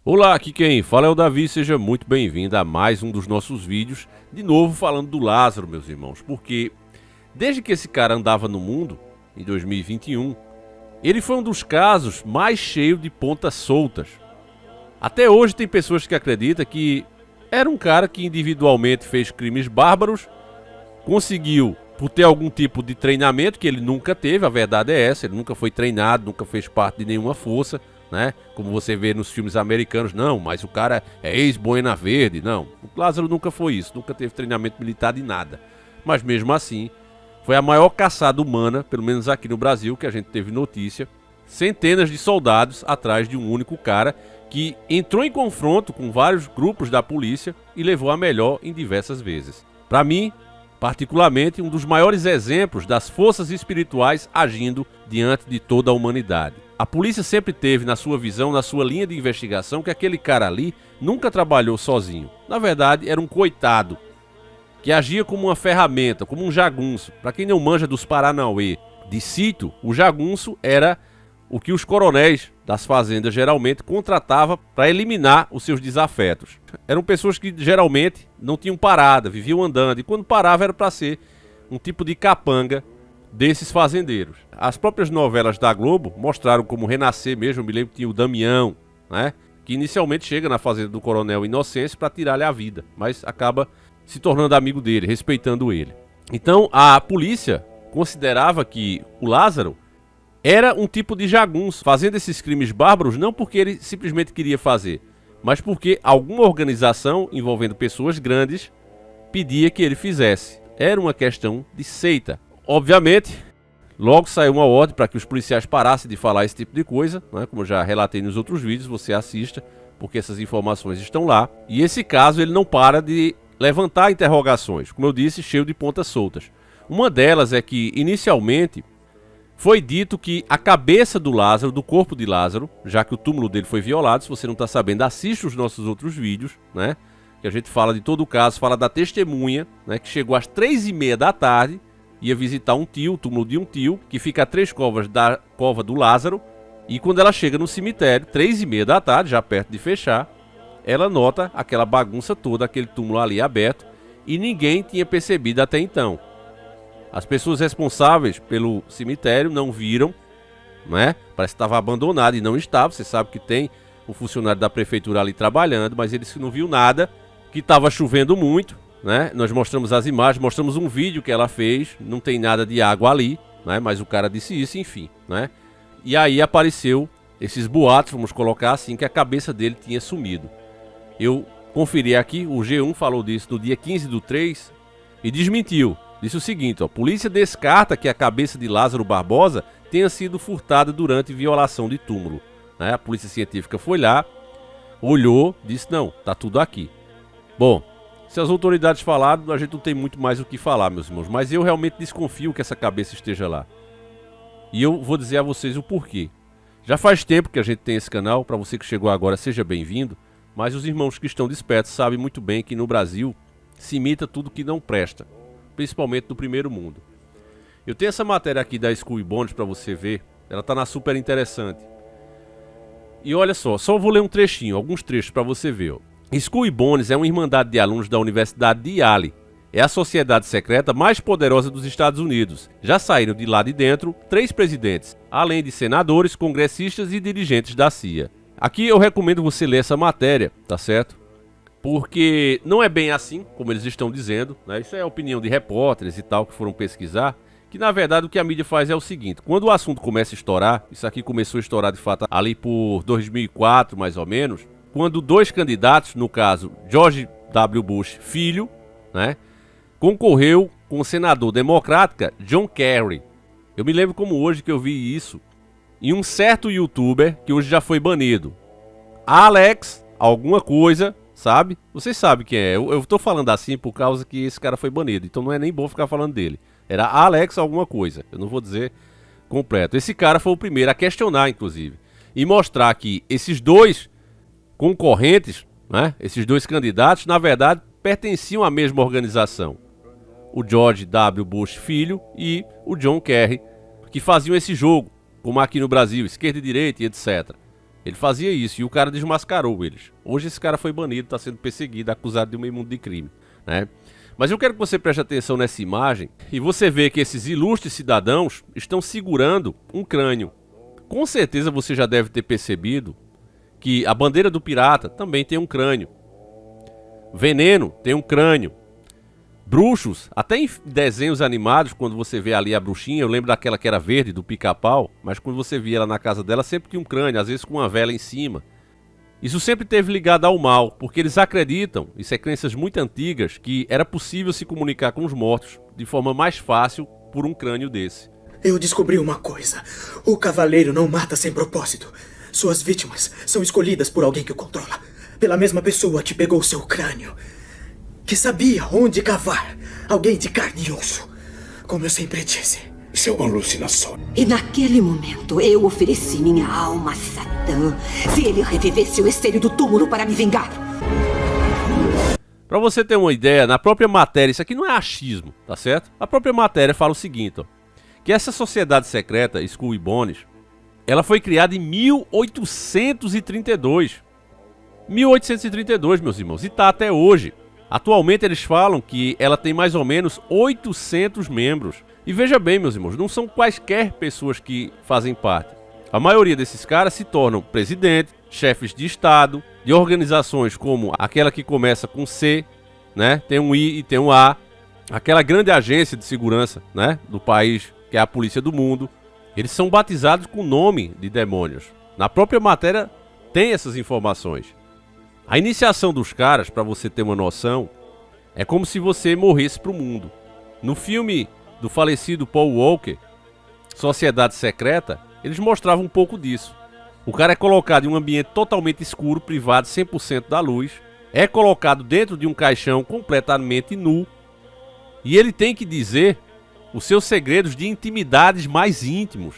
Olá, aqui quem fala é o Davi, seja muito bem-vindo a mais um dos nossos vídeos, de novo falando do Lázaro, meus irmãos, porque desde que esse cara andava no mundo, em 2021, ele foi um dos casos mais cheios de pontas soltas. Até hoje tem pessoas que acreditam que era um cara que individualmente fez crimes bárbaros, conseguiu, por ter algum tipo de treinamento que ele nunca teve, a verdade é essa, ele nunca foi treinado, nunca fez parte de nenhuma força, né? Como você vê nos filmes americanos, não, mas o cara é ex-Boina Verde, não. O Lázaro nunca foi isso, nunca teve treinamento militar de nada. Mas mesmo assim, foi a maior caçada humana, pelo menos aqui no Brasil, que a gente teve notícia. Centenas de soldados atrás de um único cara que entrou em confronto com vários grupos da polícia e levou a melhor em diversas vezes. Para mim, particularmente, um dos maiores exemplos das forças espirituais agindo diante de toda a humanidade. A polícia sempre teve na sua visão, na sua linha de investigação, que aquele cara ali nunca trabalhou sozinho. Na verdade, era um coitado, que agia como uma ferramenta, como um jagunço. Para quem não manja dos Paranauê de sítio, o jagunço era o que os coronéis das fazendas geralmente contratavam para eliminar os seus desafetos. Eram pessoas que geralmente não tinham parada, viviam andando, e quando parava era para ser um tipo de capanga desses fazendeiros. As próprias novelas da Globo mostraram como renascer mesmo. Eu me lembro que tinha o Damião, né, que inicialmente chega na fazenda do Coronel Inocêncio para tirar-lhe a vida, mas acaba se tornando amigo dele, respeitando ele. Então a polícia considerava que o Lázaro era um tipo de jagunço, fazendo esses crimes bárbaros não porque ele simplesmente queria fazer, mas porque alguma organização envolvendo pessoas grandes pedia que ele fizesse. Era uma questão de seita. Obviamente, logo saiu uma ordem para que os policiais parassem de falar esse tipo de coisa, né? Como eu já relatei nos outros vídeos, você assista, porque essas informações estão lá. E esse caso ele não para de levantar interrogações, como eu disse, cheio de pontas soltas. Uma delas é que, inicialmente, foi dito que a cabeça do Lázaro, do corpo de Lázaro, já que o túmulo dele foi violado, se você não está sabendo, assista os nossos outros vídeos, né? Que a gente fala de todo o caso, fala da testemunha, né? Que chegou às 3h30 da tarde, ia visitar um tio, o túmulo de um tio, que fica a 3 covas da cova do Lázaro, e quando ela chega no cemitério, 3h30 da tarde, já perto de fechar, ela nota aquela bagunça toda, aquele túmulo ali aberto, e ninguém tinha percebido até então. As pessoas responsáveis pelo cemitério não viram, né? Parece que estava abandonado e não estava. Você sabe que tem um funcionário da prefeitura ali trabalhando, mas ele não viu nada, que estava chovendo muito, né? Nós mostramos as imagens, mostramos um vídeo que ela fez, não tem nada de água ali, né? Mas o cara disse isso, enfim, né? E aí apareceu esses boatos, vamos colocar assim, que a cabeça dele tinha sumido. Eu conferi aqui, o G1 falou disso no dia 15/3 e desmentiu. Disse o seguinte, ó: polícia descarta que a cabeça de Lázaro Barbosa tenha sido furtada durante violação de túmulo. Né? A polícia científica foi lá, olhou, disse não, tá tudo aqui. Bom, se as autoridades falaram, a gente não tem muito mais o que falar, meus irmãos, mas eu realmente desconfio que essa cabeça esteja lá. E eu vou dizer a vocês o porquê. Já faz tempo que a gente tem esse canal, para você que chegou agora, seja bem-vindo, mas os irmãos que estão despertos sabem muito bem que no Brasil se imita tudo que não presta, principalmente no primeiro mundo. Eu tenho essa matéria aqui da Skull and Bones para você ver, ela tá na Super Interessante. E olha só vou ler um trechinho, alguns trechos para você ver, ó. Skull and Bones é uma irmandade de alunos da Universidade de Yale. É a sociedade secreta mais poderosa dos Estados Unidos. Já saíram de lá de dentro 3 presidentes, além de senadores, congressistas e dirigentes da CIA. Aqui eu recomendo você ler essa matéria, tá certo? Porque não é bem assim, como eles estão dizendo, né? Isso é a opinião de repórteres e tal que foram pesquisar, que na verdade o que a mídia faz é o seguinte: quando o assunto começa a estourar, isso aqui começou a estourar de fato ali por 2004 mais ou menos, quando 2 candidatos, no caso George W. Bush filho, né, concorreu com o senador democrata John Kerry. Eu me lembro como hoje que eu vi isso em um certo youtuber que hoje já foi banido, Alex alguma coisa, sabe? Vocês sabem quem é. Eu tô falando assim por causa que esse cara foi banido, então não é nem bom ficar falando dele. Era Alex alguma coisa, eu não vou dizer completo. Esse cara foi o primeiro a questionar, inclusive, e mostrar que esses 2 concorrentes, né, esses 2 candidatos, na verdade, pertenciam à mesma organização. O George W. Bush filho e o John Kerry, que faziam esse jogo, como aqui no Brasil, esquerda e direita e etc. Ele fazia isso e o cara desmascarou eles. Hoje esse cara foi banido, está sendo perseguido, acusado de um meio mundo de crime, né? Mas eu quero que você preste atenção nessa imagem e você vê que esses ilustres cidadãos estão segurando um crânio. Com certeza você já deve ter percebido que a bandeira do pirata também tem um crânio. Veneno tem um crânio. Bruxos, até em desenhos animados, quando você vê ali a bruxinha, eu lembro daquela que era verde, do Pica-Pau, mas quando você via ela na casa dela, sempre tinha um crânio, às vezes com uma vela em cima. Isso sempre esteve ligado ao mal, porque eles acreditam, isso é crenças muito antigas, que era possível se comunicar com os mortos de forma mais fácil por um crânio desse. Eu descobri uma coisa. O cavaleiro não mata sem propósito. Suas vítimas são escolhidas por alguém que o controla. Pela mesma pessoa que pegou seu crânio. Que sabia onde cavar. Alguém de carne e osso. Como eu sempre disse. Isso é uma alucinação. E naquele momento eu ofereci minha alma a Satã. Se ele revivesse, eu esteiro do túmulo para me vingar. Pra você ter uma ideia, na própria matéria, isso aqui não é achismo, tá certo? A própria matéria fala o seguinte, ó. Que essa sociedade secreta, Skull e Bones, ela foi criada em 1832. 1832, meus irmãos, e tá até hoje. Atualmente eles falam que ela tem mais ou menos 800 membros. E veja bem, meus irmãos, não são quaisquer pessoas que fazem parte. A maioria desses caras se tornam presidentes, chefes de estado, de organizações como aquela que começa com C, né? Tem um I e tem um A. Aquela grande agência de segurança, né? Do país, que é a polícia do mundo. Eles são batizados com o nome de demônios. Na própria matéria tem essas informações. A iniciação dos caras, para você ter uma noção, é como se você morresse pro mundo. No filme do falecido Paul Walker, Sociedade Secreta, eles mostravam um pouco disso. O cara é colocado em um ambiente totalmente escuro, privado 100% da luz, é colocado dentro de um caixão completamente nu, e ele tem que dizer os seus segredos de intimidades mais íntimos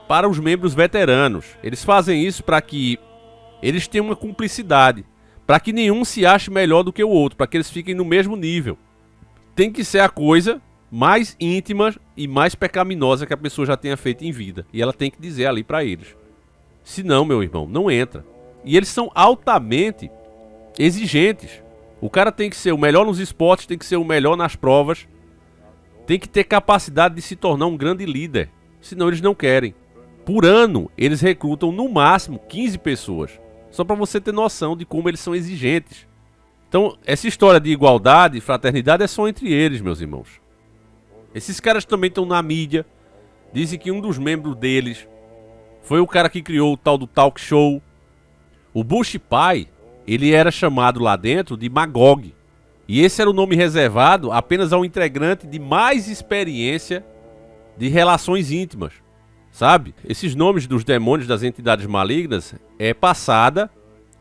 para os membros veteranos. Eles fazem isso para que eles tenham uma cumplicidade, para que nenhum se ache melhor do que o outro, para que eles fiquem no mesmo nível. Tem que ser a coisa mais íntima e mais pecaminosa que a pessoa já tenha feito em vida. E ela tem que dizer ali para eles. Senão, meu irmão, não entra. E eles são altamente exigentes. O cara tem que ser o melhor nos esportes, tem que ser o melhor nas provas, tem que ter capacidade de se tornar um grande líder. Senão eles não querem. Por ano, eles recrutam no máximo 15 pessoas. Só para você ter noção de como eles são exigentes. Então, essa história de igualdade e fraternidade é só entre eles, meus irmãos. Esses caras também estão na mídia. Dizem que um dos membros deles foi o cara que criou o tal do talk show. O Bush pai, ele era chamado lá dentro de Magog. E esse era o nome reservado apenas ao integrante de mais experiência de relações íntimas. Sabe? Esses nomes dos demônios das entidades malignas é passada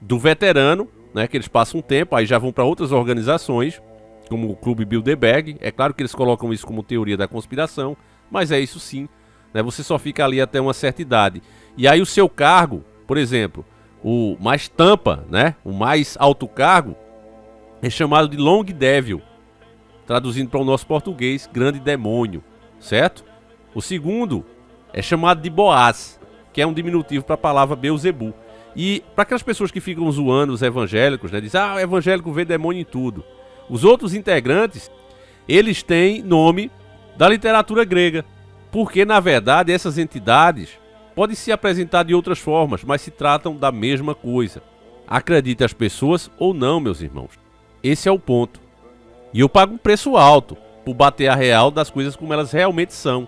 do veterano, né? Que eles passam um tempo, aí já vão para outras organizações, como o Clube Bilderberg. É claro que eles colocam isso como teoria da conspiração, mas é isso sim, né? Você só fica ali até uma certa idade. E aí o seu cargo, por exemplo, o mais tampa, né? O mais alto cargo é chamado de Long Devil, traduzindo para o nosso português, grande demônio, certo? O segundo é chamado de Boaz, que é um diminutivo para a palavra Beuzebu. E para aquelas pessoas que ficam zoando os evangélicos, né, dizem, o evangélico vê demônio em tudo. Os outros integrantes, eles têm nome da literatura grega, porque na verdade essas entidades podem se apresentar de outras formas, mas se tratam da mesma coisa. Acredite as pessoas ou não, meus irmãos. Esse é o ponto. E eu pago um preço alto por bater a real das coisas como elas realmente são.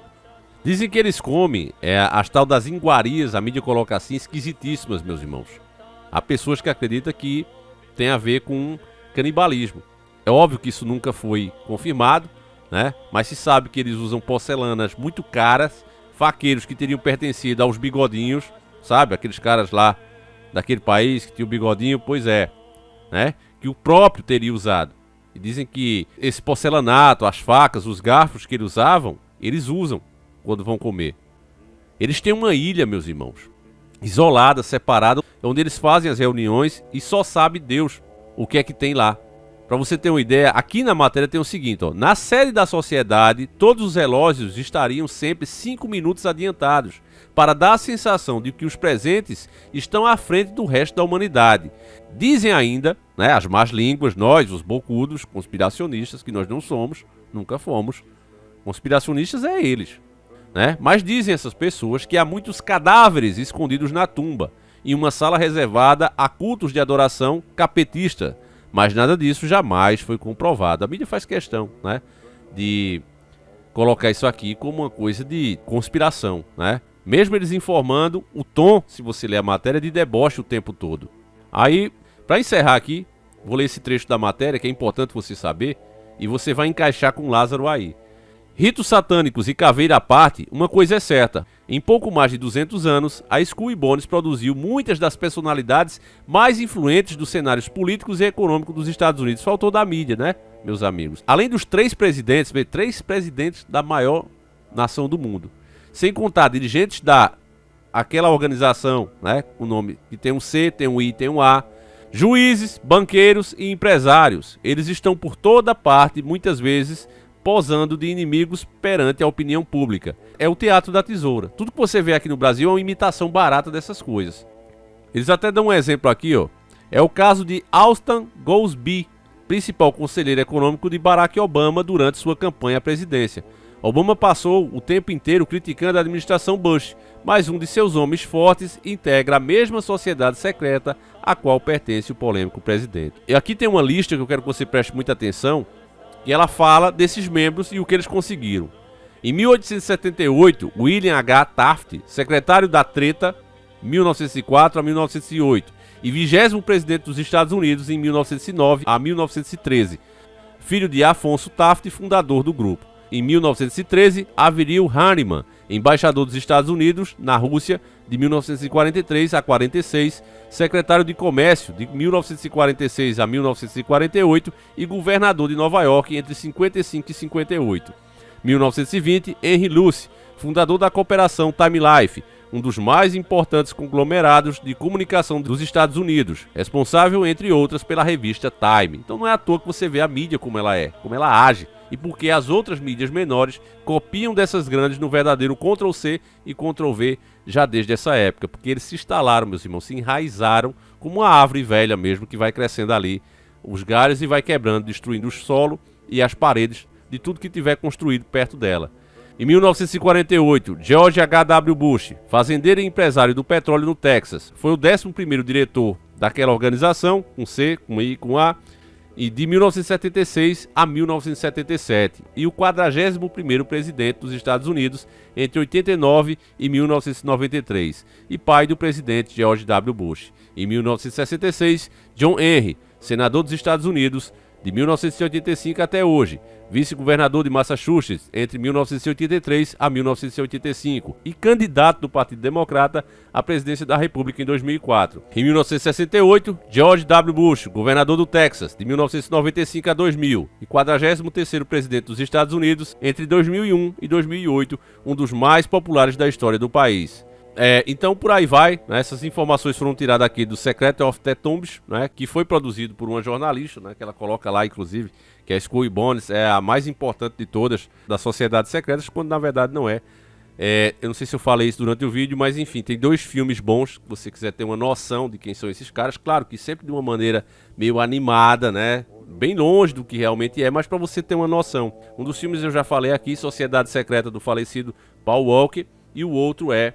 Dizem que eles comem as tal das iguarias, a mídia coloca assim, esquisitíssimas, meus irmãos. Há pessoas que acreditam que tem a ver com canibalismo. É óbvio que isso nunca foi confirmado, né? Mas se sabe que eles usam porcelanas muito caras, faqueiros que teriam pertencido aos bigodinhos, sabe? Aqueles caras lá daquele país que tinha o bigodinho, pois é, né? Que o próprio teria usado. E dizem que esse porcelanato, as facas, os garfos que eles usavam, eles usam quando vão comer. Eles têm uma ilha, meus irmãos, isolada, separada, onde eles fazem as reuniões e só sabe Deus o que é que tem lá. Para você ter uma ideia, aqui na matéria tem o seguinte, ó, na sede da sociedade, todos os relógios estariam sempre 5 minutos adiantados, para dar a sensação de que os presentes estão à frente do resto da humanidade. Dizem ainda, né, as más línguas, nós, os bocudos, conspiracionistas, que nós não somos, nunca fomos, conspiracionistas é eles, né? Mas dizem essas pessoas que há muitos cadáveres escondidos na tumba, em uma sala reservada a cultos de adoração capetista, mas nada disso jamais foi comprovado. A mídia faz questão, né, de colocar isso aqui como uma coisa de conspiração, né? Mesmo eles informando, o tom, se você ler a matéria, é de deboche o tempo todo. Aí, para encerrar aqui, vou ler esse trecho da matéria que é importante você saber e você vai encaixar com Lázaro aí. Ritos satânicos e caveira à parte, uma coisa é certa. Em pouco mais de 200 anos, a Skull e Bones produziu muitas das personalidades mais influentes dos cenários políticos e econômicos dos Estados Unidos. Faltou da mídia, né, meus amigos? Além dos 3 presidentes, 3 presidentes da maior nação do mundo. Sem contar dirigentes aquela organização, né, o nome que tem um C, tem um I, tem um A. Juízes, banqueiros e empresários. Eles estão por toda parte, muitas vezes posando de inimigos perante a opinião pública. É o teatro da tesoura. Tudo que você vê aqui no Brasil é uma imitação barata dessas coisas. Eles até dão um exemplo aqui, ó. É o caso de Alston Goolsbee, principal conselheiro econômico de Barack Obama durante sua campanha à presidência. Obama passou o tempo inteiro criticando a administração Bush, mas um de seus homens fortes integra a mesma sociedade secreta a qual pertence o polêmico presidente. E aqui tem uma lista que eu quero que você preste muita atenção, e ela fala desses membros e o que eles conseguiram. Em 1878, William H. Taft, secretário da Treta, 1904 a 1908, e 20º presidente dos Estados Unidos em 1909 a 1913, filho de Afonso Taft, fundador do grupo. Em 1913, Averell Harriman, embaixador dos Estados Unidos na Rússia de 1943 a 46, secretário de Comércio de 1946 a 1948 e governador de Nova York entre 55 e 58. 1920, Henry Luce, fundador da cooperação Time Life, um dos mais importantes conglomerados de comunicação dos Estados Unidos, responsável, entre outras, pela revista Time. Então não é à toa que você vê a mídia como ela é, como ela age, e porque as outras mídias menores copiam dessas grandes no verdadeiro Ctrl-C e Ctrl-V já desde essa época, porque eles se instalaram, meus irmãos, se enraizaram como uma árvore velha mesmo, que vai crescendo ali os galhos e vai quebrando, destruindo o solo e as paredes de tudo que tiver construído perto dela. Em 1948, George H.W. Bush, fazendeiro e empresário do petróleo no Texas, foi o 11º diretor daquela organização, com C, com I, com A, e de 1976 a 1977, e o 41º presidente dos Estados Unidos entre 89 e 1993, e pai do presidente George W. Bush. Em 1966, John Henry, senador dos Estados Unidos, de 1985 até hoje, vice-governador de Massachusetts entre 1983 a 1985 e candidato do Partido Democrata à presidência da República em 2004. Em 1968, George W. Bush, governador do Texas, de 1995 a 2000 e 43º presidente dos Estados Unidos entre 2001 e 2008, um dos mais populares da história do país. Então por aí vai, né? Essas informações foram tiradas aqui do Secret of the Tombs, né? Que foi produzido por uma jornalista, né? Que ela coloca lá, inclusive, que a Skull e Bones é a mais importante de todas das sociedades secretas, quando na verdade não é. Eu não sei se eu falei isso durante o vídeo, mas enfim, tem 2 filmes bons, se você quiser ter uma noção de quem são esses caras, claro que sempre de uma maneira meio animada, né? Bem longe do que realmente é, mas para você ter uma noção. Um dos filmes eu já falei aqui, Sociedade Secreta do falecido Paul Walker, e o outro é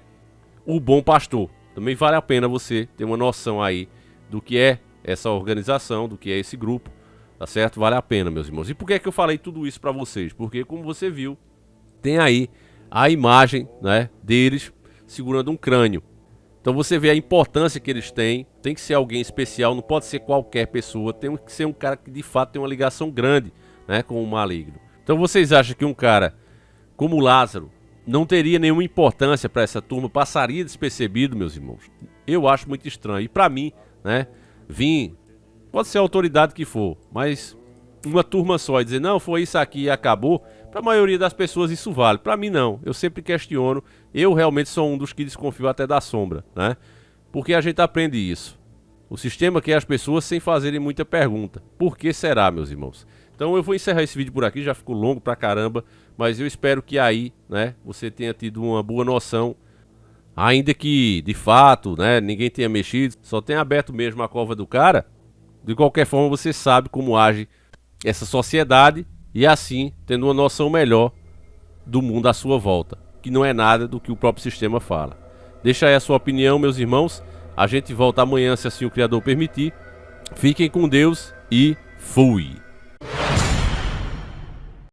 O Bom Pastor. Também vale a pena você ter uma noção aí do que é essa organização, do que é esse grupo, tá certo? Vale a pena, meus irmãos. E por que é que eu falei tudo isso pra vocês? Porque, como você viu, tem aí a imagem, né, deles segurando um crânio. Então você vê a importância que eles têm. Tem que ser alguém especial, não pode ser qualquer pessoa. Tem que ser um cara que de fato tem uma ligação grande, né, com o maligno. Então vocês acham que um cara como Lázaro não teria nenhuma importância para essa turma, passaria despercebido, meus irmãos? Eu acho muito estranho. E para mim, né, pode ser a autoridade que for, mas uma turma só e dizer, não, foi isso aqui e acabou, para a maioria das pessoas isso vale. Para mim não, eu sempre questiono, eu realmente sou um dos que desconfio até da sombra, né? Porque a gente aprende isso. O sistema quer as pessoas sem fazerem muita pergunta. Por que será, meus irmãos? Então eu vou encerrar esse vídeo por aqui, já ficou longo pra caramba, mas eu espero que aí, né, você tenha tido uma boa noção, ainda que, de fato, né, ninguém tenha mexido, só tenha aberto mesmo a cova do cara. De qualquer forma, você sabe como age essa sociedade e assim, tendo uma noção melhor do mundo à sua volta, que não é nada do que o próprio sistema fala. Deixa aí a sua opinião, meus irmãos. A gente volta amanhã, se assim o Criador permitir. Fiquem com Deus e fui!